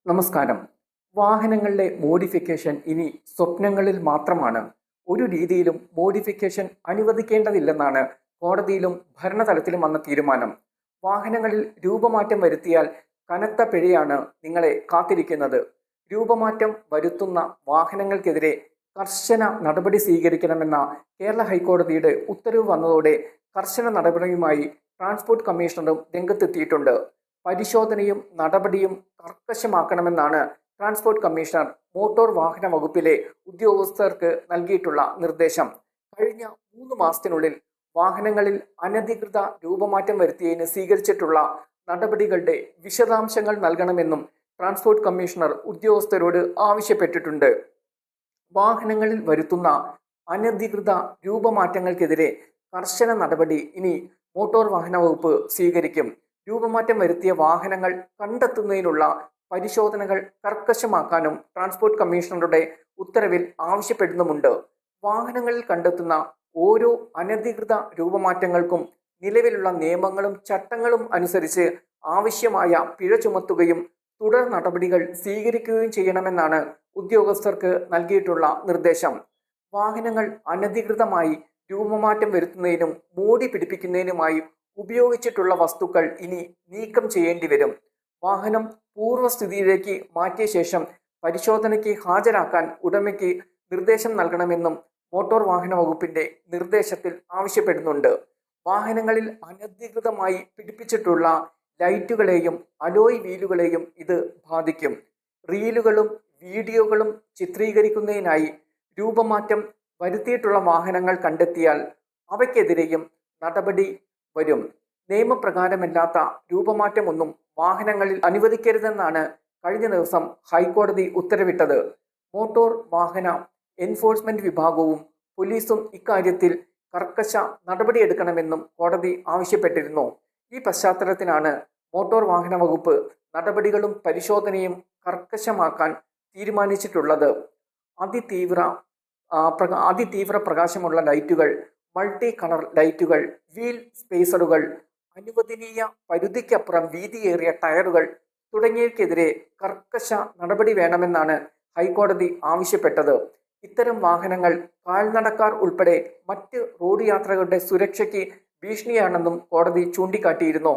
നമസ്കാരം. വാഹനങ്ങളിലെ മോഡിഫിക്കേഷൻ ഇനി സ്വപ്നങ്ങളിൽ മാത്രമാണ്. ഒരു രീതിയിലും മോഡിഫിക്കേഷൻ അനുവദിക്കേണ്ടതില്ലെന്നാണ് കോടതിയിലും ഭരണതലത്തിലും വന്ന തീരുമാനം. വാഹനങ്ങളിൽ രൂപമാറ്റം വരുത്തിയാൽ കനത്ത പിഴയാണ് നിങ്ങളെ കാത്തിരിക്കുന്നത്. രൂപമാറ്റം വരുത്തുന്ന വാഹനങ്ങൾക്കെതിരെ കർശന നടപടി സ്വീകരിക്കണമെന്ന കേരള ഹൈക്കോടതിയുടെ ഉത്തരവ് വന്നതോടെ കർശന നടപടിയുമായി ട്രാൻസ്പോർട്ട് കമ്മീഷണറും രംഗത്തെത്തിയിട്ടുണ്ട്. പരിശോധനയും നടപടിയും കർക്കശമാക്കണമെന്നാണ് ട്രാൻസ്പോർട്ട് കമ്മീഷണർ മോട്ടോർ വാഹന വകുപ്പിലെ ഉദ്യോഗസ്ഥർക്ക് നൽകിയിട്ടുള്ള നിർദ്ദേശം. കഴിഞ്ഞ 3 മാസത്തിനുള്ളിൽ വാഹനങ്ങളിൽ അനധികൃത രൂപമാറ്റം വരുത്തിയതിന് സ്വീകരിച്ചിട്ടുള്ള നടപടികളുടെ വിശദാംശങ്ങൾ നൽകണമെന്നും ട്രാൻസ്പോർട്ട് കമ്മീഷണർ ഉദ്യോഗസ്ഥരോട് ആവശ്യപ്പെട്ടിട്ടുണ്ട്. വാഹനങ്ങളിൽ വരുത്തുന്ന അനധികൃത രൂപമാറ്റങ്ങൾക്കെതിരെ കർശന നടപടി ഇനി മോട്ടോർ വാഹന വകുപ്പ് സ്വീകരിക്കും. രൂപമാറ്റം വരുത്തിയ വാഹനങ്ങൾ കണ്ടെത്തുന്നതിനുള്ള പരിശോധനകൾ കർക്കശമാക്കാനും ട്രാൻസ്പോർട്ട് കമ്മീഷണറുടെ ഉത്തരവിൽ ആവശ്യപ്പെടുന്നുമുണ്ട്. വാഹനങ്ങളിൽ കണ്ടെത്തുന്ന ഓരോ അനധികൃത രൂപമാറ്റങ്ങൾക്കും നിലവിലുള്ള നിയമങ്ങളും ചട്ടങ്ങളും അനുസരിച്ച് ആവശ്യമായ പിഴ ചുമത്തുകയും തുടർ നടപടികൾ സ്വീകരിക്കുകയും ചെയ്യണമെന്നാണ് ഉദ്യോഗസ്ഥർക്ക് നൽകിയിട്ടുള്ള നിർദ്ദേശം. വാഹനങ്ങൾ അനധികൃതമായി രൂപമാറ്റം വരുത്തുന്നതിനും മോടി പിടിപ്പിക്കുന്നതിനുമായി ഉപയോഗിച്ചിട്ടുള്ള വസ്തുക്കൾ ഇനി നീക്കം ചെയ്യേണ്ടി വരും. വാഹനം പൂർവ്വസ്ഥിതിയിലേക്ക് മാറ്റിയ ശേഷം പരിശോധനയ്ക്ക് ഹാജരാക്കാൻ ഉടമയ്ക്ക് നിർദ്ദേശം നൽകണമെന്നും മോട്ടോർ വാഹന വകുപ്പിന്റെ നിർദ്ദേശത്തിൽ ആവശ്യപ്പെടുന്നുണ്ട്. വാഹനങ്ങളിൽ അനധികൃതമായി പിടിപ്പിച്ചിട്ടുള്ള ലൈറ്റുകളെയും അലോയ് വീലുകളെയും ഇത് ബാധിക്കും. റീലുകളും വീഡിയോകളും ചിത്രീകരിക്കുന്നതിനായി രൂപമാറ്റം വരുത്തിയിട്ടുള്ള വാഹനങ്ങൾ കണ്ടെത്തിയാൽ അവയ്ക്കെതിരെയും നടപടി വരും. നിയമപ്രകാരമല്ലാത്ത രൂപമാറ്റമൊന്നും വാഹനങ്ങളിൽ അനുവദിക്കരുതെന്നാണ് കഴിഞ്ഞ ദിവസം ഹൈക്കോടതി ഉത്തരവിട്ടത്. മോട്ടോർ വാഹന എൻഫോഴ്സ്മെന്റ് വിഭാഗവും പോലീസും ഇക്കാര്യത്തിൽ കർക്കശ നടപടിയെടുക്കണമെന്നും കോടതി ആവശ്യപ്പെട്ടിരുന്നു. ഈ പശ്ചാത്തലത്തിലാണ് മോട്ടോർ വാഹന വകുപ്പ് നടപടികളും പരിശോധനയും കർക്കശമാക്കാൻ തീരുമാനിച്ചിട്ടുള്ളത്. അതിതീവ്ര പ്രകാശമുള്ള ലൈറ്റുകൾ, മൾട്ടി കളർ ലൈറ്റുകൾ, വീൽ സ്പേസറുകൾ, അനുവദനീയ പരിധിക്കപ്പുറം വീതിയേറിയ ടയറുകൾ തുടങ്ങിയവയ്ക്കെതിരെ കർക്കശ നടപടി വേണമെന്നാണ് ഹൈക്കോടതി ആവശ്യപ്പെട്ടത്. ഇത്തരം വാഹനങ്ങൾ കാൽനടക്കാർ ഉൾപ്പെടെ മറ്റ് റോഡ് യാത്രകളുടെ സുരക്ഷയ്ക്ക് ഭീഷണിയാണെന്നും കോടതി ചൂണ്ടിക്കാട്ടിയിരുന്നു.